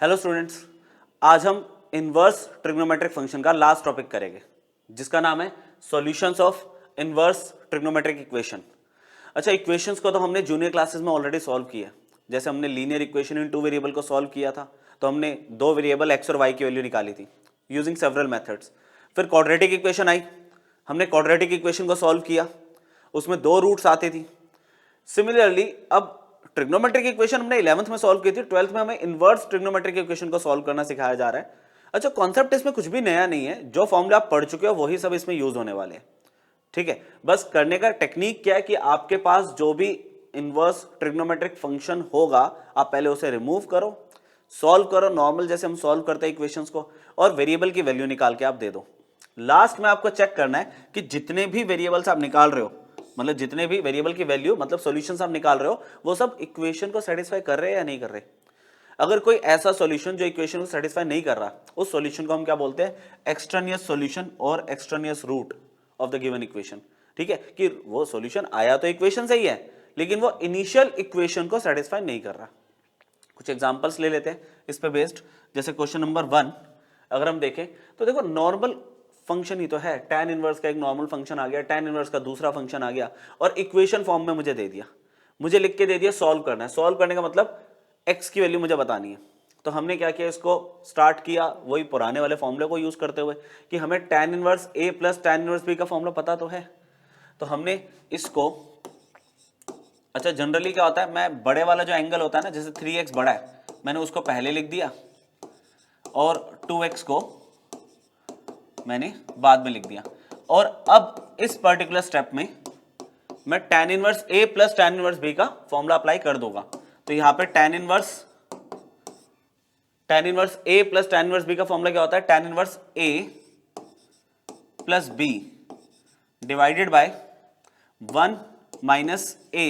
Hello students, आज हम inverse trigonometric function का लास्ट टॉपिक करेंगे जिसका नाम है solutions of inverse trigonometric equation. अच्छा, इक्वेशंस को तो हमने जूनियर क्लासेस में ऑलरेडी सॉल्व किया। जैसे हमने linear equation in two variable को सॉल्व किया था तो हमने दो वेरिएबल एक्स और वाई की वैल्यू निकाली थी यूजिंग सेवरल मेथड्स। फिर क्वाड्रेटिक इक्वेशन आई, हमने क्वाड्रेटिक इक्वेशन को सॉल्व किया, उसमें दो रूट्स आती थी। सिमिलरली अब ट्रिग्नोमेट्रिक इक्वेशन हमने 11th में सॉल्व की थी, 12th में हमें इनवर्स ट्रिग्नोमेट्रिक इक्वेशन को सॉल्व करना सिखाया जा रहा है। अच्छा, कॉन्सेप्ट इसमें कुछ भी नया नहीं है, जो फॉर्मूला आप पढ़ चुके हो वही सब इसमें यूज होने वाले हैं। ठीक है, बस करने का टेक्निक क्या है कि आपके पास जो भी इनवर्स ट्रिग्नोमेट्रिक फंक्शन होगा आप पहले उसे रिमूव करो, सॉल्व करो नॉर्मल जैसे हम सॉल्व करते हैं इक्वेशंस को, और वेरिएबल की वैल्यू निकाल के आप दे दो। लास्ट में आपको चेक करना है कि जितने भी वेरिएबल्स आप निकाल रहे हो, मतलब जितने भी वेरिएबल की वैल्यू मतलब सॉल्यूशंस आप निकाल रहे हो वो सब इक्वेशन को सेटिस्फाई कर रहे हैं या नहीं कर रहे। अगर कोई ऐसा सॉल्यूशन जो इक्वेशन को सेटिस्फाई नहीं कर रहा, उस सॉल्यूशन को हम क्या बोलते हैं, एक्सट्रानियस सॉल्यूशन और extraneous root of the given equation. ठीक है, कि वो सॉल्यूशन आया तो इक्वेशन से ही है लेकिन वो इनिशियल इक्वेशन को सेटिस्फाई नहीं कर रहा। कुछ एग्जांपल्स ले लेते हैं इस पे बेस्ड। जैसे क्वेश्चन नंबर 1 अगर हम देखें तो देखो नॉर्मल फंक्शन ही तो है, tan इनवर्स का एक नॉर्मल फंक्शन आ गया, tan इनवर्स का दूसरा फंक्शन आ गया और इक्वेशन फॉर्म में मुझे दे दिया, मुझे लिख के दे दिया सॉल्व करना है। सॉल्व करने का मतलब x की वैल्यू मुझे बतानी है। तो हमने क्या किया, इसको स्टार्ट किया वही पुराने वाले फॉर्मूले को यूज करते हुए कि हमें tan inverse a plus tan inverse b का फॉर्मूला पता तो है। तो हमने इसको, अच्छा जनरली क्या होता है, मैं बड़े वाला जो एंगल होता है ना, जैसे 3x बड़ा है, मैंने उसको पहले लिख दिया और 2x को मैंने बाद में लिख दिया। और अब इस पर्टिकुलर स्टेप में मैं tan inverse a plus tan inverse b का फॉर्मूला अप्लाई कर दूंगा। तो यहां पे tan inverse a plus tan inverse b का फॉर्मूला क्या होता है, tan inverse a plus b divided by 1 minus a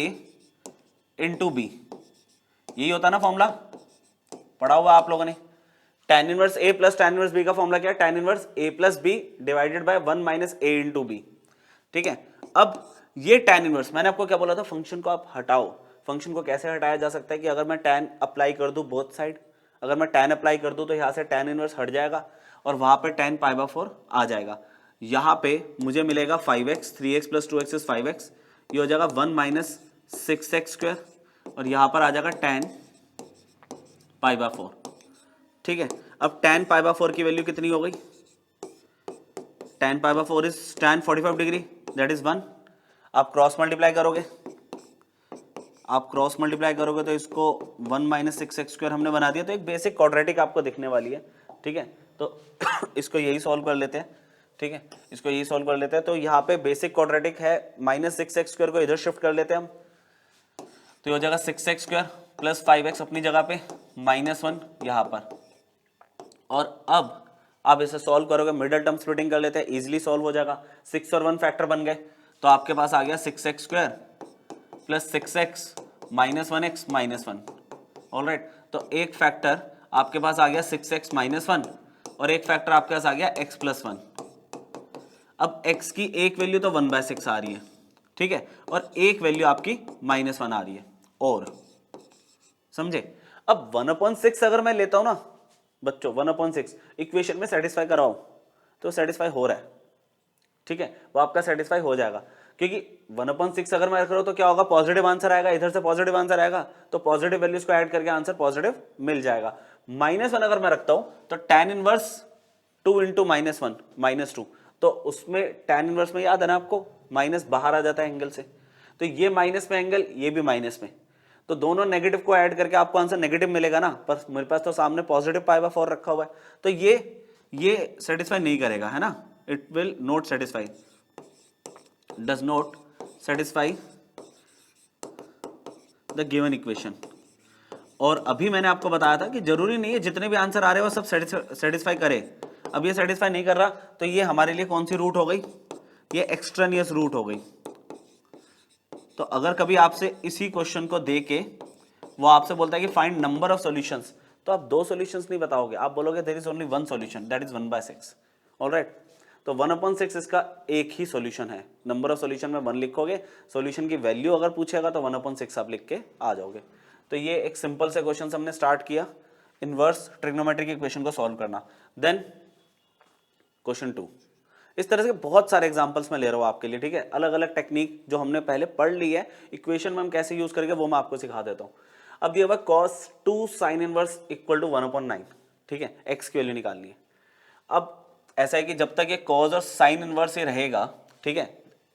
into b। यही होता ना फॉर्मूला, पढ़ा हुआ आप लोगों ने। tan inverse a plus tan inverse b का फॉर्मूला क्या है, tan inverse a plus b divided by 1 minus a into b। ठीक है, अब ये tan इनवर्स, मैंने आपको क्या बोला था, फंक्शन को आप हटाओ। फंक्शन को कैसे हटाया जा सकता है कि अगर मैं tan अप्लाई कर दूं बोथ साइड, अगर मैं tan अप्लाई कर दूं तो यहां से tan इनवर्स हट जाएगा और वहां पे tan π/4 आ जाएगा। यहां पे मुझे मिलेगा 5x, 3x plus 2x is 5x, ये हो जाएगा 1 माइनस 6x स्क्वायर और यहां पर आ जाएगा tan π/4। ठीक है, अब tan π/4 की वैल्यू कितनी हो गई, tan π/4 is tan 45 degree, that is 1। आप क्रॉस मल्टीप्लाई करोगे, तो इसको 1 माइनस 6x स्क्वायर हमने बना दिया। तो एक बेसिक क्वाड्रेटिक आपको दिखने वाली है। ठीक है, तो इसको यही सॉल्व कर लेते हैं। ठीक है, इसको यही सॉल्व कर लेते हैं। तो यहाँ पे बेसिक क्वाड्रेटिक है, माइनस 6x स्क्वायर को इधर शिफ्ट कर लेते हैं हम, तो ये हो जाएगा 6x स्क्वायर प्लस 5x अपनी जगह पे, -1 यहाँ पर। और अब आप इसे सॉल्व करोगे, मिडिल टर्म स्प्लिटिंग कर लेते हैं, इजीली सॉल्व हो जाएगा। 6 और 1 फैक्टर बन गए, तो आपके पास आ गया 6x square plus 6x minus 1x minus 1। Alright, तो एक फैक्टर आपके पास आ गया 6x माइनस 1 और एक फैक्टर आपके पास आ गया x प्लस 1। अब x की एक वैल्यू तो 1/6 आ रही है, ठीक है, और एक वैल्यू आपकी -1 आ रही है, और समझे। अब 1/6 अगर मैं लेता हूं ना बच्चों, 1/6 इक्वेशन में सेटिस्फाई कराओ तो सेटिस्फाई हो रहा है। ठीक है, वो आपका सेटिस्फाई हो जाएगा, क्योंकि 1/6 अगर मैं करूँ तो क्या होगा, पॉजिटिव आंसर आएगा, इधर से पॉजिटिव आंसर आएगा, तो पॉजिटिव वैल्यूज को ऐड करके आंसर पॉजिटिव मिल जाएगा। -1 अगर मैं रखता हूं तो tan इनवर्स 2 इंटू -1 -2, तो उसमें tan इनवर्स में याद है ना आपको, माइनस बाहर आ जाता है एंगल से, तो ये माइनस में एंगल, ये भी माइनस में, तो दोनों नेगेटिव को ऐड करके आपको आंसर नेगेटिव मिलेगा ना, पर मेरे पास तो सामने पॉजिटिव π/4 रखा हुआ है, तो ये सेटिस्फाई नहीं करेगा, है ना, it will not satisfy, does not satisfy the given equation. और अभी मैंने आपको बताया था कि जरूरी नहीं है जितने भी आंसर आ रहे हो सब सेटिस्फाई करे। अब ये सेटिस्फाई नहीं कर रहा तो ये हमारे लिए कौन सी रूट हो गई, ये एक्सट्रानियस रूट हो गई। तो अगर कभी आपसे इसी क्वेश्चन को दे के वो आपसे बोलता है कि फाइंड नंबर ऑफ सॉल्यूशंस, तो आप 2 सॉल्यूशंस नहीं बताओगे, आप बोलोगे there is only 1 solution, that is 1/6। Alright, तो 1/6 इसका एक ही सॉल्यूशन है। नंबर ऑफ सॉल्यूशन में 1 लिखोगे, सॉल्यूशन की वैल्यू अगर पूछेगा तो 1/6 आप लिख के आ जाओगे। तो ये एक सिंपल से क्वेश्चन हमने स्टार्ट किया। इनवर्स ट्रिग्नोमेट्रिक इक्वेशन को सॉल्व करना। देन क्वेश्चन 2, इस तरह से बहुत सारे एग्जांपल्स मैं ले रहा हूँ आपके लिए, ठीक है। अलग अलग टेक्निक जो हमने पहले पढ़ ली है, इक्वेशन में हम कैसे यूज करेंगे वो मैं आपको सिखा देता हूँ। अब दिया हुआ cos 2 sin inverse equal to 1/9, ठीक है, x की वैल्यू निकालनी है। अब ऐसा है कि जब तक ये cos और sin इनवर्स ही रहेगा, ठीक है,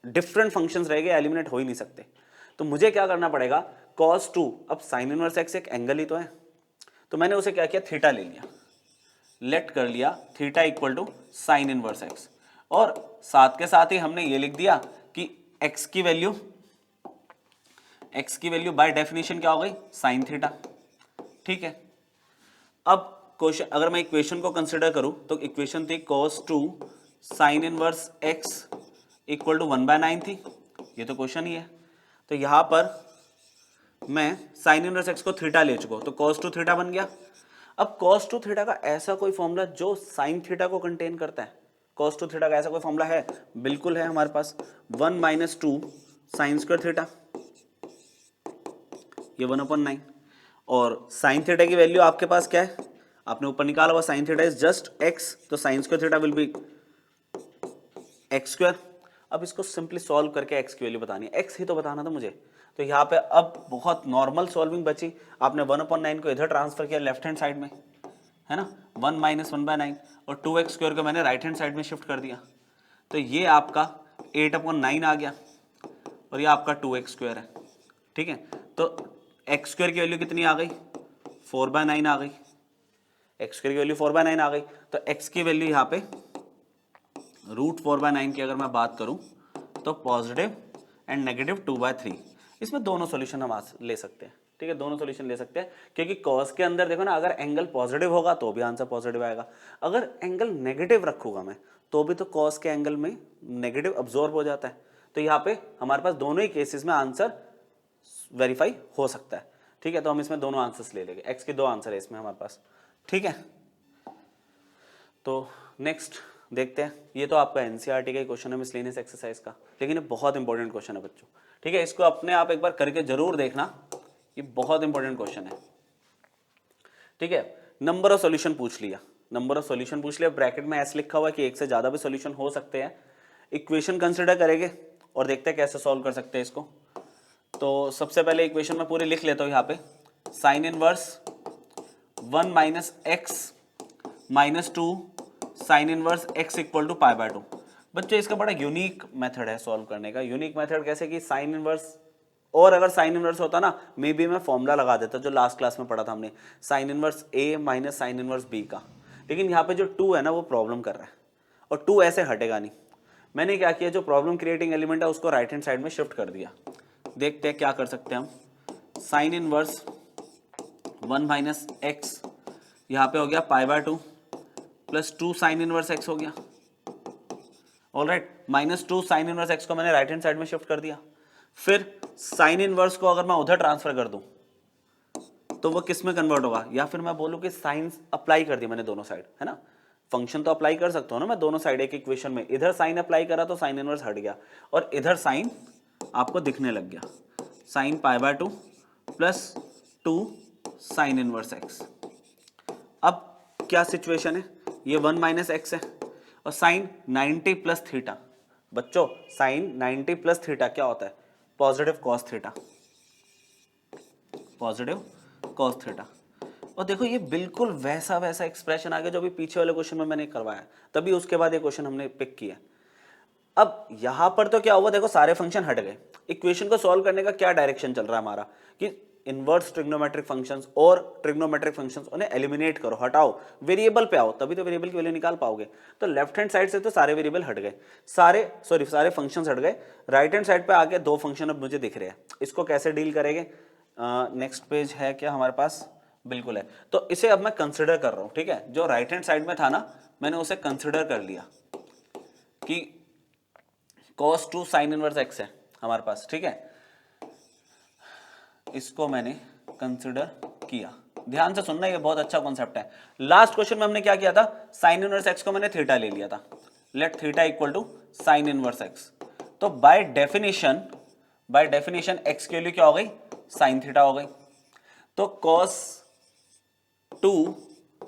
डिफरेंट फंक्शंस रहेंगे, एलिमिनेट हो ही नहीं सकते। तो मुझे क्या करना पड़ेगा, cos 2, अब sin इनवर्स x एक एंगल ही तो है, तो मैंने उसे क्या किया, थीटा ले लिया, लेट कर लिया theta equal to sine inverse x, और साथ के साथ ही हमने ये लिख दिया कि x की वैल्यू बाय डेफिनेशन क्या हो गई, साइन थीटा, ठीक है। अब क्वेश्चन, अगर मैं इक्वेशन को कंसिडर करूं तो इक्वेशन थी cos 2 sine inverse x equal to 1/9 थी, ये तो क्वेश्चन ही है। तो यहां पर मैं साइन इनवर्स x को थीटा ले चुका हूं, तो cos 2 थीटा बन गया। अब cos 2 थीटा का ऐसा कोई फॉर्मूला जो साइन थीटा को कंटेन करता है, cos 2 थीटा का ऐसा कोई फॉर्मूला है, बिल्कुल है हमारे पास, 1 - 2 साइन स्क्वायर थीटा, ये 1/9। और साइन थीटा की वैल्यू आपके पास क्या है, आपने ऊपर निकाला हुआ, sine theta is just x, तो sine square theta will be x square. अब इसको सिंपली सॉल्व करके x की वैल्यू बतानी है, x ही तो बताना था मुझे। तो यहाँ पे अब बहुत नॉर्मल सॉल्विंग बची, आपने 1/9 को इधर ट्रांसफर किया लेफ्ट हैंड साइड में, है ना, 1 - 1/9, और 2x स्क्वायर को मैंने राइट हैंड साइड में शिफ्ट कर दिया, तो ये आपका 8/9 आ गया, और ये आपका 2x स्क्वायर है, ठीक है। तो x स्क्वायर की वैल्यू कितनी आ गई, 4/9 आ गई, x स्क्वायर की वैल्यू 4/9 आ गई। तो x की वैल्यू यहाँ पे √4/9 की अगर मैं बात करूं तो पॉजिटिव एंड नेगेटिव 2/3, इसमें दोनों सॉल्यूशन हम ले सकते हैं, ठीक है, दोनों सॉल्यूशन ले सकते हैं, क्योंकि cos के अंदर देखो ना, अगर एंगल पॉजिटिव होगा तो भी आंसर पॉजिटिव आएगा, अगर एंगल नेगेटिव रखूंगा मैं तो भी तो cos के एंगल में नेगेटिव अब्जॉर्ब हो जाता है। तो यहाँ पे हमारे पास दोनों ही केसेस में आंसर वेरीफाई हो सकता है, ठीक है। तो हम इसमें दोनों आंसर्स ले लेंगे, x के दो आंसर है इसमें हमारे पास, ठीक है। तो नेक्स्ट देखते हैं, ये तो आपका एनसीईआरटी का क्वेश्चन है मिसलेनियस एक्सरसाइज का, लेकिन ये बहुत इंपॉर्टेंट क्वेश्चन है बच्चों, ठीक है। इसको अपने आप एक बार करके जरूर देखना, ये बहुत इंपॉर्टेंट क्वेश्चन है, ठीक है। नंबर ऑफ सॉल्यूशन पूछ लिया, नंबर ऑफ सॉल्यूशन पूछ लिया, ब्रैकेट में ऐसे लिखा हुआ है कि एक से ज्यादा भी सॉल्यूशन हो सकते हैं। इक्वेशन कंसिडर करेंगे और देखते हैं कैसे सॉल्व कर सकते हैं इसको। तो सबसे पहले इक्वेशन में पूरी लिख लेता हूं यहाँ पे, sine inverse 1 - x - 2 sine inverse x equal to π/2। बच्चों इसका बड़ा यूनिक मेथड है सॉल्व करने का। यूनिक मेथड कैसे कि साइन इनवर्स, और अगर साइन इनवर्स होता ना, मे बी मैं फॉर्मूला लगा देता जो लास्ट क्लास में पढ़ा था हमने, sign inverse a minus sine inverse b का। लेकिन यहाँ पे जो 2 है ना वो प्रॉब्लम कर रहा है, और 2 ऐसे हटेगा नहीं। मैंने क्या किया, जो प्रॉब्लम क्रिएटिंग एलिमेंट है उसको राइट हैंड साइड में शिफ्ट कर दिया। देखते हैं क्या कर सकते हैं हम। साइन इनवर्स 1 - x यहाँ पे हो गया π/2 प्लस 2 साइन इनवर्स x हो गया, ऑलराइट, -2 साइन इनवर्स x को मैंने राइट हैंड साइड में शिफ्ट कर दिया। फिर साइन इनवर्स को अगर मैं उधर ट्रांसफर कर दूं तो वो किस में कन्वर्ट होगा, या फिर मैं बोलूं कि साइन अप्लाई कर दिया मैंने दोनों साइड, है ना, फंक्शन तो अप्लाई कर सकता हूं ना मैं दोनों साइड एक इक्वेशन में। इधर साइन अप्लाई करा तो साइन इनवर्स हट गया, और इधर साइन आपको दिखने लग गया, sine π/2 plus 2 sine inverse x। अब क्या सिचुएशन है, ये 1 - x है, और साइन 90 प्लस थीटा। बच्चों साइन 90 प्लस थीटा क्या होता है, positive cos theta, positive cos theta. और देखो ये बिल्कुल वैसा वैसा एक्सप्रेशन आ गया जो अभी पीछे वाले क्वेश्चन में मैंने करवाया, तभी उसके बाद ये क्वेश्चन हमने पिक किया। अब यहां पर तो क्या हुआ, देखो सारे फंक्शन हट गए। इक्वेशन को सॉल्व करने का क्या डायरेक्शन चल रहा है हमारा, कि इनवर्स ट्रिग्नोमेट्रिक फंक्शंस और ट्रिग्नोमेट्रिक फंक्शंस उन्हें एलिमिनेट करो, हटाओ, वेरिएबल पे आओ, तभी तो वेरिएबल की वैल्यू निकाल पाओगे। तो लेफ्ट हैंड साइड से तो सारे वेरिएबल हट गए, सारे फंक्शंस हट गए। राइट हैंड साइड पे आके दो फंक्शन अब मुझे दिख रहे हैं, इसको कैसे डील करेंगे। नेक्स्ट पेज है क्या हमारे पास, बिल्कुल है। तो इसे अब मैं कंसिडर कर रहा हूं, ठीक है, जो राइट हैंड साइड में था ना मैंने उसे कंसिडर कर लिया कि cos 2 साइन इनवर्स x है हमारे पास, ठीक है, इसको मैंने कंसिडर किया। ध्यान से सुनना, ये बहुत अच्छा कॉन्सेप्ट है। लास्ट क्वेश्चन में हमने क्या किया था, साइन इनवर्स x को मैंने थीटा ले लिया था, let theta equal to sine inverse x। तो बाय डेफिनेशन x की वैल्यू क्या हो गई, साइन थीटा हो गई। तो cos 2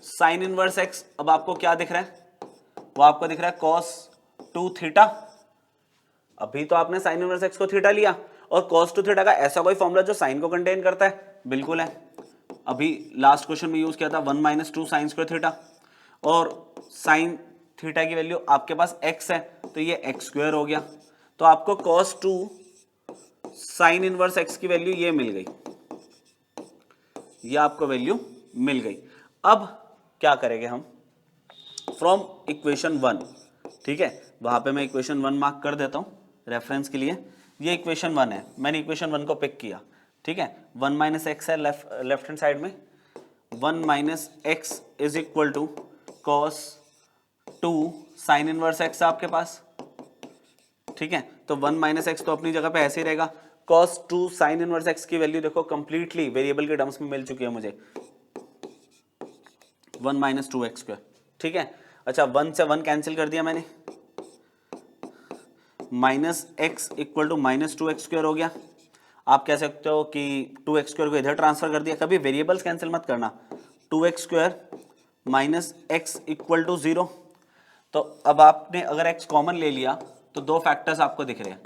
साइन इनवर्स एक्स, अब आपको क्या दिख रहा है, वो आपको दिख रहा है cos 2 थीटा। अभी तो आपने साइन इनवर्स एक्स को थीटा लिया, और cos 2 थीटा का ऐसा कोई फॉर्मूला जो साइन को कंटेन करता है, बिल्कुल है। अभी लास्ट क्वेश्चन में यूज किया था 1 माइनस 2 साइन स्क्वायर थीटा, और साइन थीटा की वैल्यू आपके पास x है, तो ये x स्क्वायर हो गया। तो आपको cos 2 साइन इनवर्स x की वैल्यू ये मिल गई, ये आपको वैल्यू मिल गई। अब क्या करेंगे हम, फ्रॉम इक्वेशन 1, ठीक है, वहां पे मैं इक्वेशन 1 मार्क कर देता हूं रेफरेंस के लिए। ये इक्वेशन 1 है, मैंने इक्वेशन 1 को पिक किया, ठीक है। 1 माइनस एक्स है लेफ्ट हैंड साइड में, 1 minus x is equal to cos 2 sine inverse x आपके पास, ठीक है। तो 1 माइनस एक्स तो अपनी जगह पे ऐसे ही रहेगा। cos 2 साइन इनवर्स एक्स की वैल्यू देखो कंप्लीटली वेरिएबल के टर्म्स में मिल चुकी है मुझे, 1 माइनस 2 एक्स स्क्वायर, ठीक है। अच्छा 1 से 1 कैंसिल कर दिया मैंने, minus x equal to minus 2 x square हो गया। आप कह सकते हो कि 2 एक्स स्क्वायर को इधर ट्रांसफर कर दिया, कभी वेरिएबल्स कैंसिल मत करना। 2 x square minus x equal to 0। तो अब आपने अगर x कॉमन ले लिया तो दो फैक्टर्स आपको दिख रहे हैं,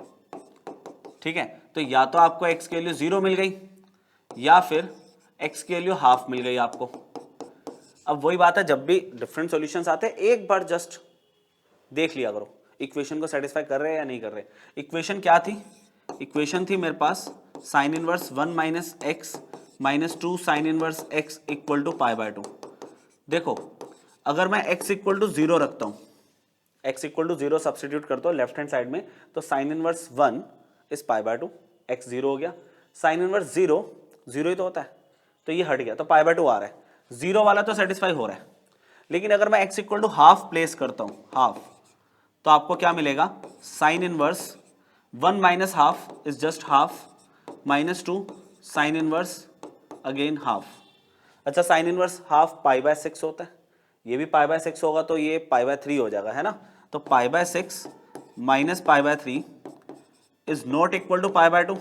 ठीक है। तो या तो आपको x की वैल्यू 0 मिल गई, या फिर x की वैल्यू हाफ मिल गई आपको। अब वही बात है, जब भी डिफरेंट सॉल्यूशंस आते हैं एक बार जस्ट देख लिया करो इक्वेशन को सेटिस्फाई कर रहे हैं या नहीं कर रहे। इक्वेशन क्या थी, इक्वेशन थी मेरे पास sine inverse 1 minus x minus 2 sine inverse x equal to pi by 2। देखो अगर मैं x इक्वल टू 0 रखता हूं, x इक्वल टू 0 सब्सटीट्यूट करता हूं लेफ्ट हैंड साइड में, तो sign inverse 1 is pi by 2, x 0 हो गया। साइन इनवर्स 0 0 ही तो होता है, तो ये हट गया, तो पाई बाय 2 आ रहा है। 0 वाला तो सेटिस्फाई हो रहा है। लेकिन अगर मैं x equal to half place करता हूं, हाफ, तो आपको क्या मिलेगा, sine inverse 1 minus half is just half minus 2 sine inverse again half. अच्छा sine inverse half pi by 6 होता है, ये भी पाई बाय 6 होगा, तो ये पाई बाय 3 हो जाएगा, है ना। तो pi by 6 minus pi by 3 is not equal to pi by 2,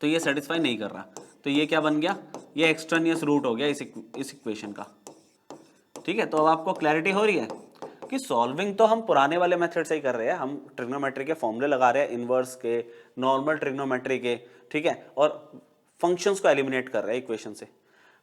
तो ये सेटिस्फाई नहीं कर रहा। तो ये क्या बन गया, ये एक्सट्रानियस रूट हो गया इस इक्वेशन का, ठीक है। तो अब आपको क्लैरिटी हो रही है कि सॉल्विंग तो हम पुराने वाले मेथड से ही कर रहे हैं, हम ट्रिग्नोमेट्री के फॉर्मूले लगा रहे हैं, इनवर्स के, नॉर्मल ट्रिग्नोमेट्री के, ठीक है, और फंक्शंस को एलिमिनेट कर रहे हैं इक्वेशन से।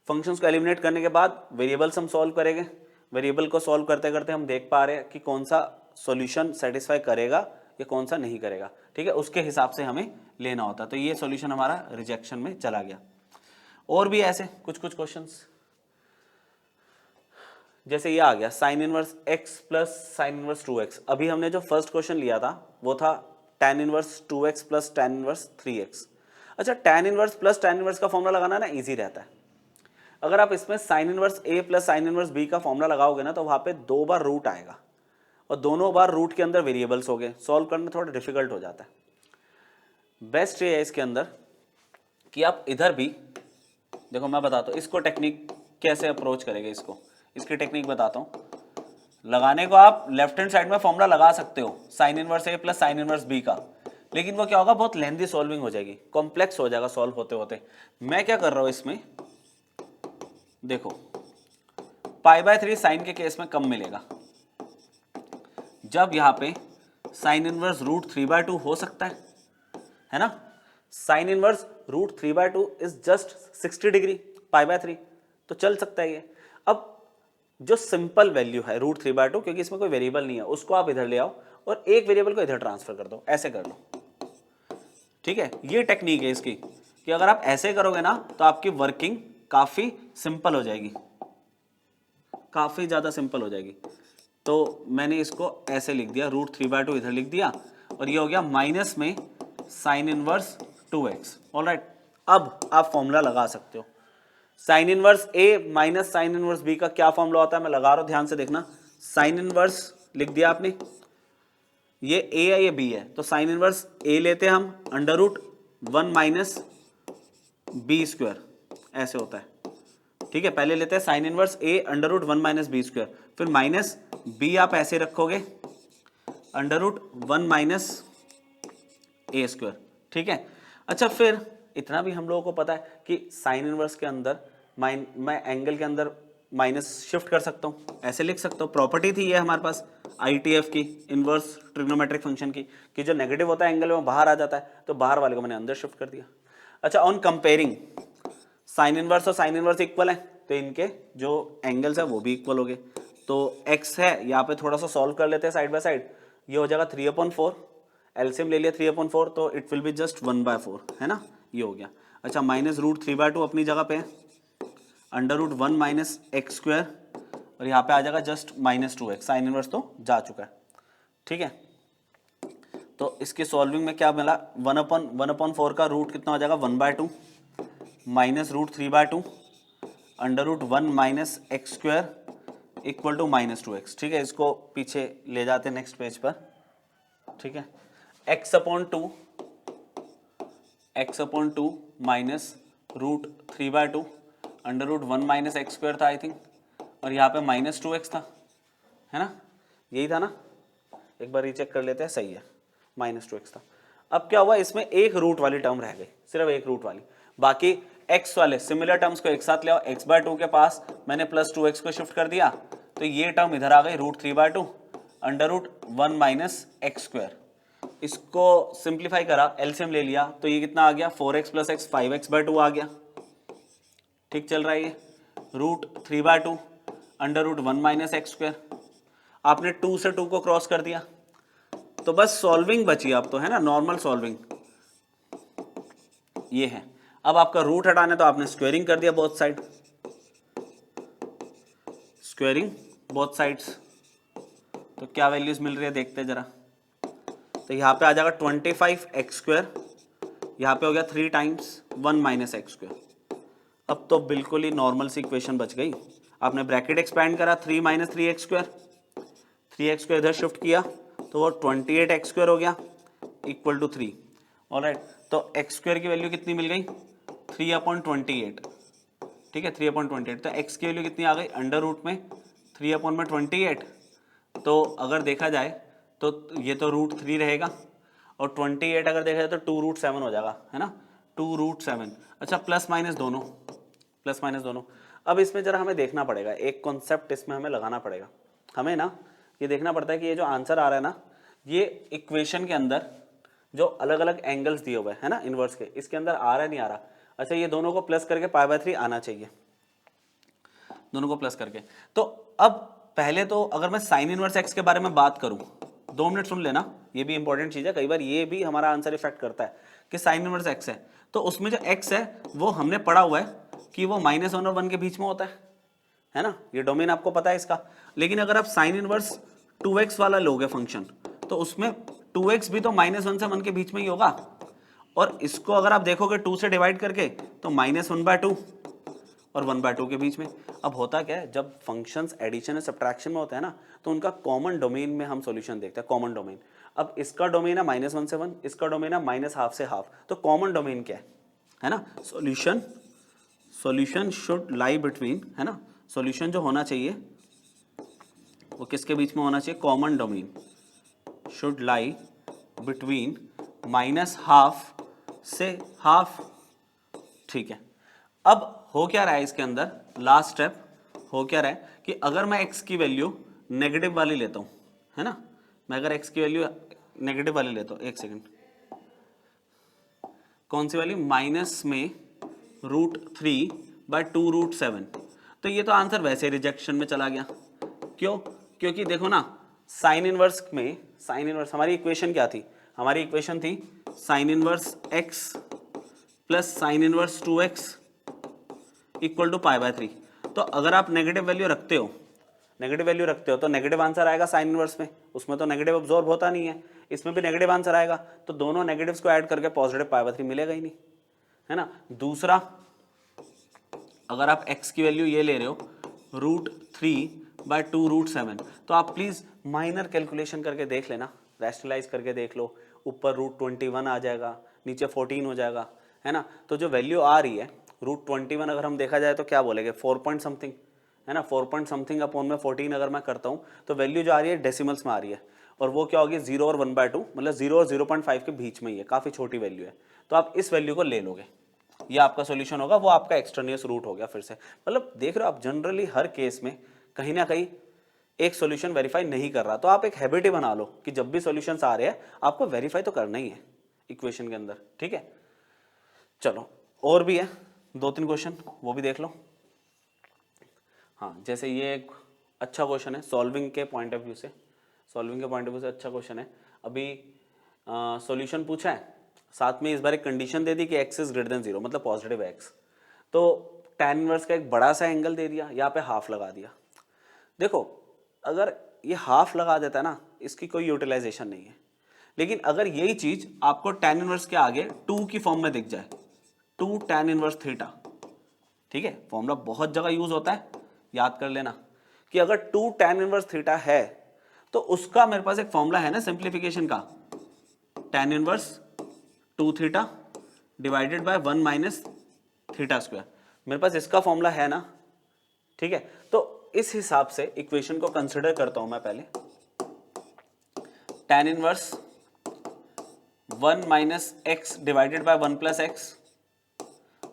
फंक्शंस को एलिमिनेट करने के बाद वेरिएबल्स हम सॉल्व करेंगे। वेरिएबल को सॉल्व करते करते हम देख पा रहे हैं कि कौन सा सॉल्यूशन सेटिस्फाई करेगा या कौन सा नहीं करेगा, ठीक है, उसके हिसाब से हमें लेना होता है। तो ये सॉल्यूशन हमारा रिजेक्शन में चला गया। और भी ऐसे कुछ कुछ क्वेश्चंस, जैसे ये आ गया sign inverse x plus sine inverse 2x। अभी हमने जो फर्स्ट क्वेश्चन लिया था वो था tan inverse 2x plus tan inverse 3x। अच्छा tan inverse plus tan inverse का फॉर्मूला लगाना ना इजी रहता है। अगर आप इसमें sign inverse a plus sine inverse b का फॉर्मूला लगाओगे ना, तो वहां पे 2 बार रूट आएगा, और दोनों बार रूट के अंदर वेरिएबल्स हो गए, सॉल्व करना थोड़ा डिफिकल्ट हो जाता है। बेस्ट ये है इसके अंदर कि आप इधर भी देखो, मैं बताता हूँ इसको टेक्निक कैसे अप्रोच करेंगे, इसकी टेक्निक बताता हूँ। लगाने को आप लेफ्ट हैंड साइड में फॉर्मूला लगा सकते हो sign inverse a plus sine inverse b का, लेकिन वो क्या होगा, बहुत लेंथी सॉल्विंग हो जाएगी, कॉम्प्लेक्स हो जाएगा सॉल्व होते होते। मैं क्या कर रहा हूँ इसमें, देखो पाई बाय 3 साइन के केस में कम मिलेगा, जब यहाँ पे साइन इनवर्स रूट 3/2 हो सकता है ना। Sine inverse root 3/2 is just 60 degree pi by 3, तो चल सकता है ये। अब जो सिंपल वैल्यू है रूट 3/2, क्योंकि इसमें कोई वेरिएबल नहीं है, उसको आप इधर ले आओ और एक वेरिएबल को इधर ट्रांसफर कर दो, ऐसे कर लो, ठीक है। ये टेक्निक है इसकी कि अगर आप ऐसे करोगे ना तो आपकी वर्किंग काफी सिंपल हो जाएगी, काफी ज्यादा सिंपल हो जाएगी। तो मैंने इसको ऐसे लिख दिया, रूट 3/2 इधर लिख दिया, और ये हो गया माइनस में साइन इनवर्स 2x। ऑलराइट, अब आप फॉर्मूला लगा सकते हो। Sign inverse a minus sine inverse b का क्या फॉर्मूला होता है, मैं लगा रहा हूं, ध्यान से देखना। साइन इनवर्स लिख दिया आपने, ये a है ये b है, तो साइन इनवर्स a लेते हैं हम under root 1 minus b square, ऐसे होता है, ठीक है। पहले लेते हैं sine inverse a under root 1 minus b square, फिर माइनस b आप ऐसे रखोगे under root 1 minus a square, ठीक है। अच्छा फिर इतना भी हम लोगों को पता है कि साइन इनवर्स के अंदर मैं एंगल के अंदर माइनस शिफ्ट कर सकता हूँ, ऐसे लिख सकता हूँ। प्रॉपर्टी थी ये हमारे पास ITF की, इनवर्स ट्रिग्नोमेट्रिक फंक्शन की, कि जो नेगेटिव होता है एंगल में बाहर आ जाता है, तो बाहर वाले को मैंने अंदर शिफ्ट कर दिया। अच्छा, ऑन कंपेयरिंग साइन इनवर्स और साइन इनवर्स इक्वल है, तो इनके जो एंगल्स है वो भी इक्वल हो गए। तो x है, यहाँ पे थोड़ा सा सॉल्व कर लेते हैं साइड बाय साइड। ये हो जाएगा 3/4, एलसीएम ले लिया 3/4, तो इट विल बी जस्ट 1/4, है ना, ये हो गया। अच्छा, -√3/2 अपनी जगह पे है, √1 माइनस एक्स स्क्वायर, और यहाँ पे आ जाएगा जस्ट -2x, साइन इनवर्स तो जा चुका है, ठीक है। तो इसके सॉल्विंग में क्या मिला, 1/4 का रूट कितना हो जाएगा 1/2 -√3/2 √1 minus x square equal to -2x, ठीक है। इसको पीछे ले जाते हैं नेक्स्ट पेज पर, ठीक है। x/2 minus √3/2 √1 minus x square था आई थिंक, और यहाँ पे -2x था, है ना, यही था ना, एक बार रीचेक कर लेते हैं, सही है, -2x था। अब क्या हुआ, इसमें एक रूट वाली टर्म रह गई, सिर्फ एक रूट वाली, बाकी x वाले सिमिलर टर्म्स को एक साथ ले आओ। x/2 के पास मैंने +2x को शिफ्ट कर दिया, तो ये टर्म इधर आ गई √3/2 √1 माइनस एक्स स्क्वायर। इसको सिंप्लीफाई करा, एलसीएम ले लिया, तो ये कितना आ गया 4x + x 5x/2 आ गया, ठीक चल रहा है ये, √3/2 √1 माइनस एक्स स्क्वायर। आपने 2 से 2 को क्रॉस कर दिया, तो बस सॉल्विंग बची अब तो, है ना, नॉर्मल सॉल्विंग ये है। अब आपका रूट हटाना है, तो आपने स्क्वेयरिंग कर दिया both side, squaring both sides, तो क्या वैल्यूज मिल रही है देखते हैं जरा। तो यहाँ पे आ जाएगा 25x², यहाँ पे हो गया 3 टाइम्स 1 माइनस एक्स स्क्वायर। अब तो बिल्कुल ही नॉर्मल सी इक्वेशन बच गई। आपने ब्रैकेट एक्सपैंड करा, 3 माइनस 3x², 3x² इधर शिफ्ट किया, तो वो 28x² हो गया इक्वल टू 3। ऑलराइट, तो x² की वैल्यू कितनी मिल गई 3/28, ठीक है, 3/28। तो x की वैल्यू कितनी आ गई, अंडर रूट में 3/28। तो अगर देखा जाए तो ये तो √3 रहेगा, और 28 अगर देखा जाए तो 2√7 हो जाएगा, है ना, 2√7। अच्छा, प्लस माइनस दोनों। अब इसमें जरा हमें देखना पड़ेगा, एक कॉन्सेप्ट इसमें हमें लगाना पड़ेगा। हमें ना ये देखना पड़ता है कि ये जो आंसर आ रहा है ना, ये इक्वेशन के अंदर जो अलग अलग एंगल्स दिए हुए हैं ना इनवर्स के, इसके अंदर आ रहा है नहीं आ रहा। अच्छा, ये दोनों को प्लस करके π/3 आना चाहिए, दोनों को प्लस करके। तो अब पहले तो अगर मैं साइन इनवर्स एक्स के बारे में बात करूं, 2 मिनट सुन लेना, ये भी इंपॉर्टेंट चीज है, कई बार ये भी हमारा आंसर इफेक्ट करता है कि साइन इनवर्स एक्स है, तो उसमें जो एक्स है वो हमने पढ़ा हुआ है कि वो -1 और 1 के बीच में होता है ना, ये डोमेन आपको पता है इसका। लेकिन अगर आप साइन इनवर्स 2x वाला लोगे फंक्शन, तो उसमें 2x भी तो -1 से 1 के बीच में ही होगा, और इसको अगर आप देखोगे 2 से डिवाइड करके, तो -1/2 और 1/2 के बीच में। अब होता क्या है, जब फंक्शंस एडिशन और सब्ट्रैक्शन में होते हैं ना, तो उनका कॉमन डोमेन में हम सॉल्यूशन देखते हैं, कॉमन डोमेन। अब इसका डोमेन है -1 से 1, इसका डोमेन है -½ से ½ तो कॉमन डोमेन क्या है ना, सॉल्यूशन शुड लाई बिटवीन, है ना, सॉल्यूशन जो होना चाहिए वो किसके बीच में होना चाहिए, common domain should lie between -½ से ½ ठीक है। अब हो क्या रहा है इसके अंदर, लास्ट स्टेप हो क्या रहा है कि अगर मैं x की वैल्यू नेगेटिव वाली लेता हूं, है ना, मैं अगर x की वैल्यू नेगेटिव वाली लेता हूं, एक सेकंड, कौन सी वाली, माइनस में √3/2√7, तो ये तो आंसर वैसे रिजेक्शन में चला गया। क्यों, क्योंकि देखो ना, साइन इनवर्स में, साइन इनवर्स हमारी इक्वेशन क्या थी, हमारी इक्वेशन थी sine inverse x plus sine inverse 2x equal to π/3। तो अगर आप नेगेटिव वैल्यू रखते हो तो नेगेटिव आंसर आएगा साइन इनवर्स में, उसमें तो नेगेटिव अब्सॉर्ब होता नहीं है, इसमें भी नेगेटिव आंसर आएगा, तो दोनों नेगेटिव्स को ऐड करके पॉजिटिव π/3 मिलेगा ही नहीं, है ना। दूसरा, अगर आप x की वैल्यू ये ले रहे हो √3/2√7, तो आप प्लीज माइनर कैलकुलेशन करके देख लेना, रैशनलाइज करके देख लो, ऊपर √21 आ जाएगा, नीचे 14 हो जाएगा, है ना। तो जो वैल्यू आ रही है √21 अगर हम देखा जाए तो क्या बोलेंगे 4 पॉइंट समथिंग, है ना, 4 पॉइंट समथिंग अपॉन में 14 अगर मैं करता हूँ, तो वैल्यू जो आ रही है डेसिमल्स में आ रही है, और वो क्या होगी 0 और 1/2, मतलब 0 और 0.5 के बीच में ही है, काफ़ी छोटी वैल्यू है। तो आप इस वैल्यू को ले लोगे, ये आपका सॉल्यूशन होगा, वो आपका एक्सट्रेनियस रूट हो गया फिर से। मतलब देख रहे हो आप, जनरली हर केस में कहीं ना कहीं एक सॉल्यूशन वेरीफाई नहीं कर रहा, तो आप एक हैबिट ही बना लो कि जब भी सॉल्यूशंस आ रहे हैं आपको वेरीफाई तो करना ही है इक्वेशन के अंदर, ठीक है। चलो और भी है 2-3 क्वेश्चन, वो भी देख लो। हाँ, जैसे ये एक अच्छा क्वेश्चन है सॉल्विंग के पॉइंट ऑफ व्यू से, सॉल्विंग के पॉइंट ऑफ व्यू से अच्छा क्वेश्चन है। अभी सॉल्यूशन पूछा है, साथ में इस बार एक कंडीशन दे दी कि x इज ग्रेटर देन 0, मतलब पॉजिटिव x, तो tan इनवर्स का एक बड़ा सा एंगल दे दिया, यहाँ पे हाफ लगा दिया। देखो अगर ये हाफ लगा देता है ना, इसकी कोई यूटिलाइजेशन नहीं है, लेकिन अगर यही चीज आपको tan इनवर्स के आगे 2 की फॉर्म में दिख जाए, 2 tan इनवर्स थीटा, ठीक है, फॉर्मूला बहुत जगह यूज होता है, याद कर लेना कि अगर 2 tan इनवर्स थीटा है तो उसका मेरे पास एक फॉर्मूला है ना सिंप्लीफिकेशन का, tan inverse 2 theta divided by 1 minus theta square, मेरे पास इसका फॉर्मूला है ना, ठीक है। तो इस हिसाब से इक्वेशन को कंसिडर करता हूं मैं पहले, tan inverse 1 minus x divided by 1 plus x,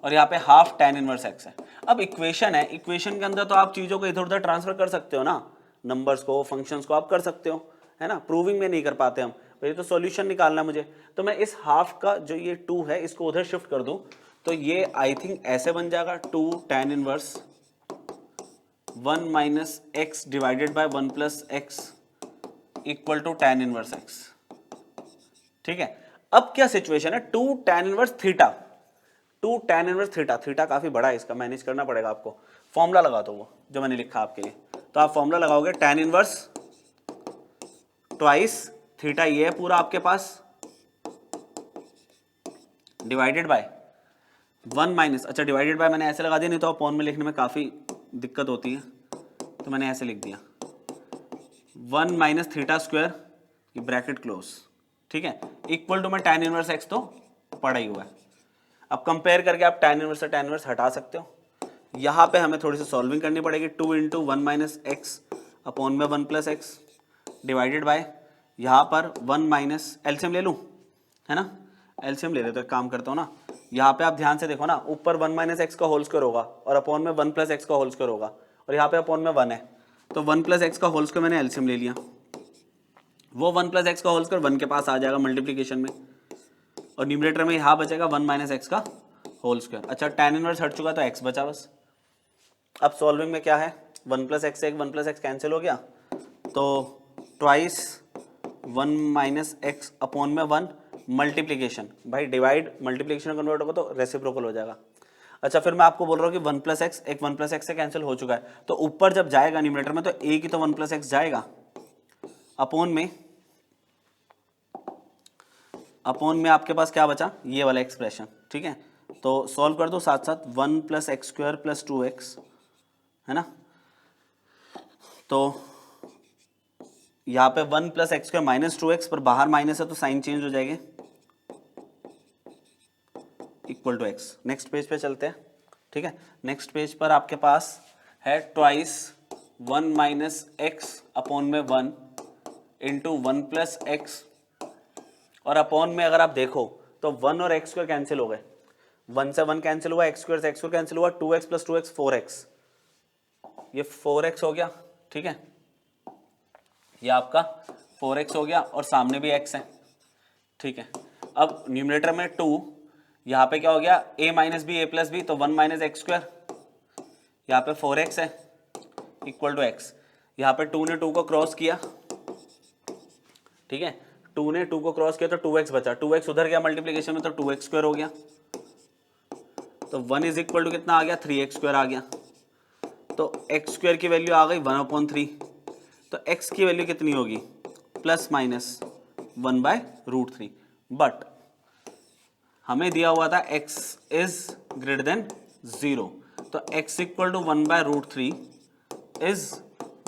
और यहाँ पे हाफ tan इनवर्स x है। अब इक्वेशन है, इक्वेशन के अंदर तो आप चीजों को इधर उधर ट्रांसफर कर सकते हो ना, नंबर्स को, फंक्शंस को आप कर सकते हो, है ना। प्रूविंग में नहीं कर पाते हम, ये तो सॉल्यूशन निकालना है मुझे, तो मैं इस हाफ का जो ये 2 है इसको उधर शिफ्ट कर दूं, तो ये आई थिंक ऐसे बन जाएगा 2 tan inverse 1 minus x divided by 1 plus x equal to tan inverse x, ठीक है। अब क्या सिचुएशन है, 2 tan inverse theta, 2 tan inverse theta, theta काफी बड़ा है, इसका मैनेज करना पड़ेगा आपको, फॉर्मूला लगा दो वो जो मैंने लिखा आपके लिए, तो आप फॉर्मूला लगाओगे tan इनवर्स ट्वाइस थीटा, ये है पूरा आपके पास, डिवाइडेड बाय 1 माइनस, अच्छा डिवाइडेड बाय मैंने ऐसे लगा दिया, नहीं तो अपॉन में लिखने में काफी दिक्कत होती है, तो मैंने ऐसे लिख दिया 1 माइनस थीटा स्क्वायर, ये ब्रैकेट क्लोज, ठीक है, इक्वल टू में tan इनवर्स x तो पड़ा ही हुआ है। अब कंपेयर करके आप tan इनवर्स से tan इनवर्स हटा सकते हो, यहाँ पे हमें थोड़ी सी सॉल्विंग करनी पड़ेगी, 2 इंटू 1 माइनस एक्स अपॉन में 1 प्लस एक्स डिवाइडेड बाय, यहाँ पर 1 माइनस, एलसीएम ले लूँ, है ना, एलसीएम ले ले, तो एक काम करता हूँ ना, यहाँ पे आप ध्यान से देखो ना, ऊपर 1 माइनस एक्स का होल स्क्वायर होगा और अपॉन में 1 प्लस एक्स का होल स्क्वायर होगा, और यहाँ पे अपॉन में 1 है, तो 1 प्लस एक्स का होल स्क्वायर मैंने एलसीएम ले लिया, वो 1 प्लस एक्स का होल स्क्वायर 1 के पास आ जाएगा मल्टीप्लीकेशन में, और न्यूमरेटर में यहाँ बचेगा 1 माइनस एक्स का होल स्क्वायर। अच्छा tan इनवर्स हट चुका तो x बचा बस। अब सॉल्विंग में क्या है, 1 प्लस एक्स से 1 प्लस एक्स कैंसिल हो गया, तो ट्वाइस 1 माइनस एक्स अपॉन में 1 मल्टीप्लीकेशन, भाई डिवाइड मल्टीप्लीकेशन कन्वर्ट होगा तो रेसिप्रोकल हो जाएगा। अच्छा फिर मैं आपको बोल रहा हूँ कि 1 प्लस एक्स, एक 1 प्लस एक्स से कैंसिल हो चुका है, तो ऊपर जब जाएगा न्यूमरेटर में तो एक ही तो 1 प्लस एक्स जाएगा, अपॉन में आपके पास क्या बचा, ये वाला एक्सप्रेशन, ठीक है। तो सॉल्व कर दो साथ साथ, 1 plus x square plus 2x, है ना, तो यहाँ पे 1 plus x square minus 2x, पर बाहर माइनस है तो साइन चेंज हो जाएंगे, equal to x। Next page पे चलते हैं, ठीक है। नेक्स्ट पेज पर आपके पास है ट्वाइस 1 माइनस एक्स अपॉन में 1 इंटू 1 प्लस एक्स, और अपॉन में अगर आप देखो तो 1 और एक्स स्क्वायर कैंसिल हो गए, 1 से 1 कैंसिल हुआ, एक्स स्क्वायर से एक्स स्क्वायर कैंसिल हुआ, 2x प्लस 2x 4x, ये 4x हो गया, ठीक है, ये आपका 4x हो गया, और सामने भी x है, ठीक है। अब न्यूमरेटर में 2, यहाँ पे क्या हो गया, a minus b a plus b, तो 1 माइनस एक्स स्क्वायर, यहाँ पे 4x है इक्वल टू x, यहाँ पे 2 ने 2 को क्रॉस किया, ठीक है, 2 ने 2 को क्रॉस किया तो 2x बचा, 2x उधर गया मल्टीप्लीकेशन में तो 2x स्क्वायर हो गया, तो 1 इज इक्वल टू कितना आ गया, 3x स्क्वायर आ गया, तो x स्क्वायर की वैल्यू आ गई 1/3, तो x की वैल्यू कितनी होगी, प्लस माइनस 1/√3, बट हमें दिया हुआ था x इज ग्रेटर देन 0, तो x equal to 1/√3 is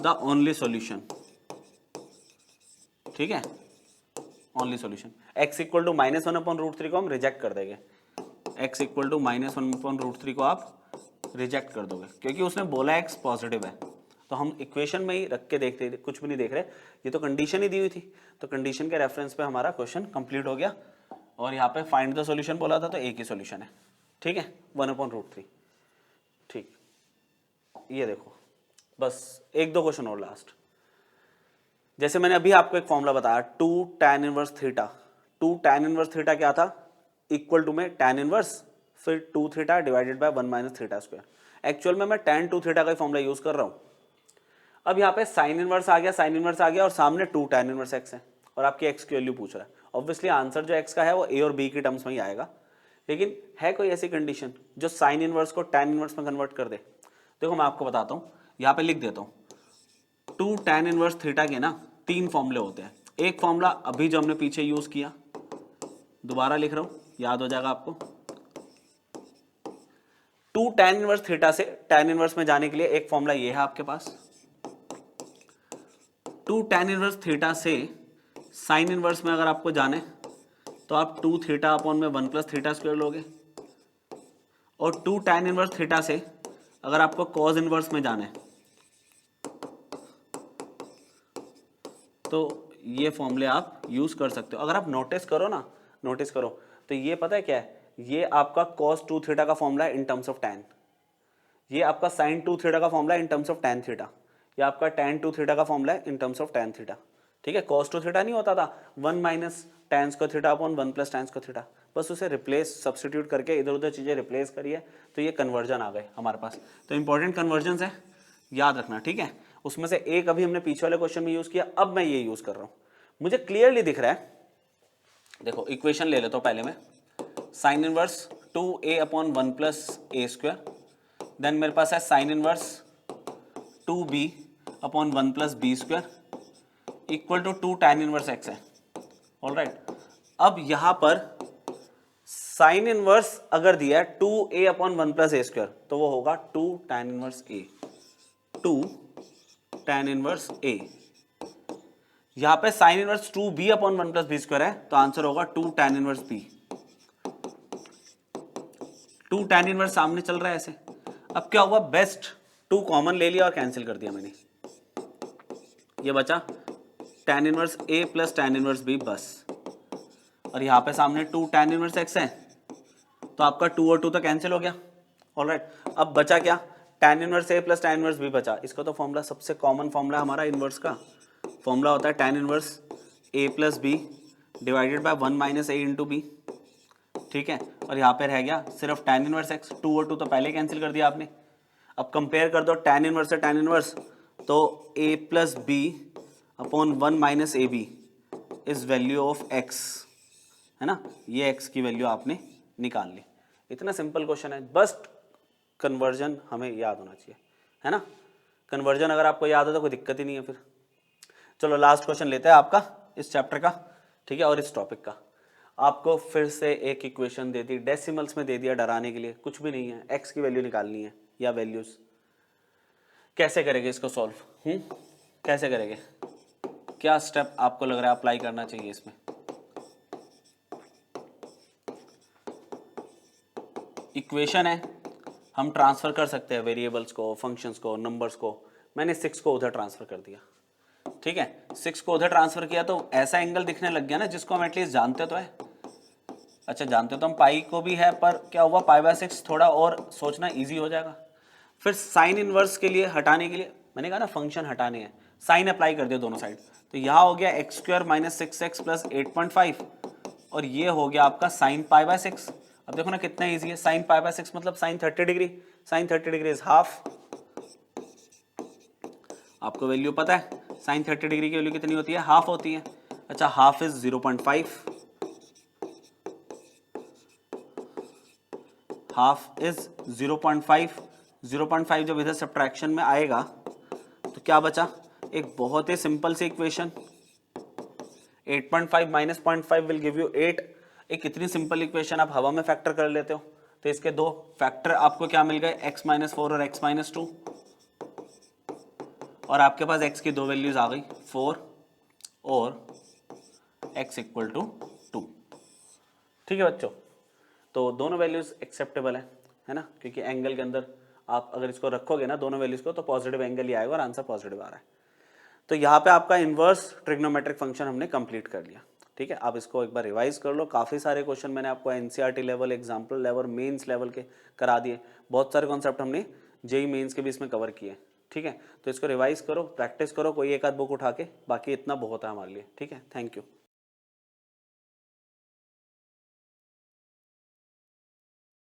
the only solution, ठीक है, only solution. x equal to -1/√3 को हम रिजेक्ट कर देंगे, x इक्वल टू -1/√3 को आप रिजेक्ट कर दोगे, क्योंकि उसने बोला x पॉजिटिव है, तो हम इक्वेशन में ही रख के देखते, कुछ भी नहीं देख रहे, ये तो कंडीशन ही दी हुई थी, तो कंडीशन के रेफरेंस पे हमारा क्वेश्चन कंप्लीट हो गया, और यहाँ पे फाइंड द सॉल्यूशन बोला था तो एक ही सॉल्यूशन है, ठीक है। 1/√3। ठीक, ये देखो, बस एक दो क्वेश्चन और लास्ट। जैसे मैंने अभी आपको एक फॉर्मूला बताया 2 tan inverse theta. 2 tan inverse theta क्या था, इक्वल टू में tan इनवर्स फिर 2 theta divided by 1 minus theta square. Actual में मैं tan 2 थीटा का फॉर्मूला यूज कर रहा हूँ। अब यहाँ पे साइन इनवर्स आ गया, साइन इनवर्स आ गया और सामने 2 tan इनवर्स x है और आपकी x की वैल्यू पूछ रहा है। ऑब्वियसली आंसर जो x का है वो a और b की टर्म्स में ही आएगा, लेकिन है कोई ऐसी कंडीशन जो साइन इनवर्स को tan इनवर्स में कन्वर्ट कर दे? देखो मैं आपको बताता हूँ, यहाँ पे लिख देता हूँ। 2 tan इनवर्स थीटा के ना 3 फॉर्मूले होते हैं। एक फॉर्मूला अभी जो हमने पीछे यूज किया, दोबारा लिख रहा हूँ, याद हो जाएगा आपको। 2 tan इनवर्स थीटा से tan इनवर्स में जाने के लिए एक फॉर्मूला ये है आपके पास। 2 tan इनवर्स थीटा से साइन इनवर्स में अगर आपको जाने तो आप 2 थीटा अपॉन में 1 प्लस थीटा स्क्वायर लोगे, और 2 tan इनवर्स थीटा से अगर आपको कॉज इनवर्स में जाना है तो ये फॉर्मूले आप यूज कर सकते हो। अगर आप नोटिस करो ना, नोटिस करो तो ये पता है क्या है, ये आपका cos 2 थीटा का फॉर्मूला है इन टर्म्स ऑफ tan, ये आपका sin 2 थीटा का फॉर्मूला है in terms of tan theta, ये आपका tan 2 थीटा का फॉर्मूला है in terms of tan theta. ठीक है, cos 2 थीटा नहीं होता था 1 minus tan square theta upon 1 plus tan square theta, बस उसे रिप्लेस सब्सटीट्यूट करके इधर उधर चीजें रिप्लेस करिए तो ये कन्वर्जन आ गए हमारे पास। तो इंपॉर्टेंट कन्वर्जन है, याद रखना। ठीक है, उसमें से एक अभी हमने पीछे वाले क्वेश्चन में यूज किया, अब मैं ये यूज कर रहा हूं, मुझे क्लियरली दिख रहा है। देखो इक्वेशन ले लेता हूं पहले मैं, sine inverse 2a upon 1 plus a square, then मेरे पास है sine inverse 2b upon 1 plus b square equal to 2 tan inverse x है। ऑलराइट, अब यहां पर साइन इनवर्स अगर दिया है 2a upon 1 plus a square तो वो होगा 2 tan inverse a, 2 tan inverse a। यहां पे sine inverse 2b upon 1 plus b square है तो आंसर होगा 2 tan inverse b। 2 tan inverse सामने चल रहा है ऐसे। अब क्या हुआ, बेस्ट 2 कॉमन ले लिया और कैंसिल कर दिया मैंने, ये बचा tan inverse a plus tan inverse b बस, और यहां पे सामने 2 tan इनवर्स x है तो आपका 2 और 2 तो कैंसिल हो गया। ऑलराइट, अब बचा क्या, tan inverse a plus tan inverse b बचा। इसका तो फॉर्मूला सबसे कॉमन फॉर्मूला हमारा इनवर्स का फॉर्मूला होता है tan inverse a plus b divided by 1 minus a into b. ठीक है, और यहाँ पे रह गया सिर्फ tan इनवर्स x, 2 और 2 तो पहले कैंसिल कर दिया आपने। अब कंपेयर कर दो tan इनवर्स से tan इनवर्स, तो a plus b upon 1 minus a b is value of x, है ना, ये x की वैल्यू आपने निकाल ली। इतना सिंपल क्वेश्चन है, बस कन्वर्जन हमें याद होना चाहिए, है ना। कन्वर्जन अगर आपको याद हो तो कोई दिक्कत ही नहीं है फिर। चलो लास्ट क्वेश्चन लेते हैं आपका इस चैप्टर का, ठीक है, और इस टॉपिक का। आपको फिर से एक इक्वेशन दे दी, डेसिमल्स में दे दिया डराने के लिए, कुछ भी नहीं है, x की वैल्यू निकालनी है या वैल्यूज। कैसे करेंगे इसको सॉल्व, कैसे करेंगे, क्या स्टेप आपको लग रहा है अप्लाई करना चाहिए इसमें? इक्वेशन है, हम ट्रांसफर कर सकते हैं वेरिएबल्स को, फंक्शंस को, नंबर्स को। मैंने 6 को उधर ट्रांसफर कर दिया, ठीक है, 6 को उधर ट्रांसफर किया तो ऐसा एंगल दिखने लग गया ना जिसको हम एटलीस्ट जानते तो है। अच्छा, जानते तो हम पाई को भी है, पर क्या हुआ π/6 थोड़ा और सोचना इजी हो जाएगा। फिर साइन इनवर्स के लिए हटाने के लिए मैंने कहा ना फंक्शन हटाने हैं, साइन अप्लाई कर दिया दोनों साइड, तो यहाँ हो गया x² माइनस 6x प्लस 8.5 और ये हो गया आपका साइन π/6। अब देखो ना कितना इजी है, साइन π/6 मतलब sine 30 degree, sine 30 degree is half. आपको वैल्यू पता है साइन 30 डिग्री की वैल्यू कितनी होती है, हाफ होती है। अच्छा, हाफ इज 0.5, हाफ इज 0.5, 0.5 जब इधर सब्ट्रैक्शन में आएगा तो क्या बचा, एक बहुत ही सिंपल सी equation, 8.5 minus 0.5 will give you 8। एक इतनी सिंपल इक्वेशन आप हवा में फैक्टर कर लेते हो तो इसके दो फैक्टर आपको क्या मिल गए, x-4 और x-2, और आपके पास x की दो वैल्यूज आ गई 4 और x इक्वल टू 2। ठीक है बच्चों, तो दोनों वैल्यूज एक्सेप्टेबल है ना, क्योंकि एंगल के अंदर आप अगर इसको रखोगे ना दोनों वैल्यूज को तो पॉजिटिव एंगल ही आएगा और आंसर पॉजिटिव आ रहा है। तो यहाँ पे आपका इनवर्स ट्रिग्नोमेट्रिक फंक्शन हमने कंप्लीट कर लिया। ठीक है, आप इसको एक बार रिवाइज कर लो। काफ़ी सारे क्वेश्चन मैंने आपको NCERT level, example level, mains level के करा दिए। बहुत सारे कॉन्सेप्ट हमने जेई मेंस के भी इसमें कवर किए। ठीक है, तो इसको रिवाइज करो, प्रैक्टिस करो, कोई एक आध बुक उठा के, बाकी इतना बहुत है हमारे लिए। ठीक है, थैंक यू।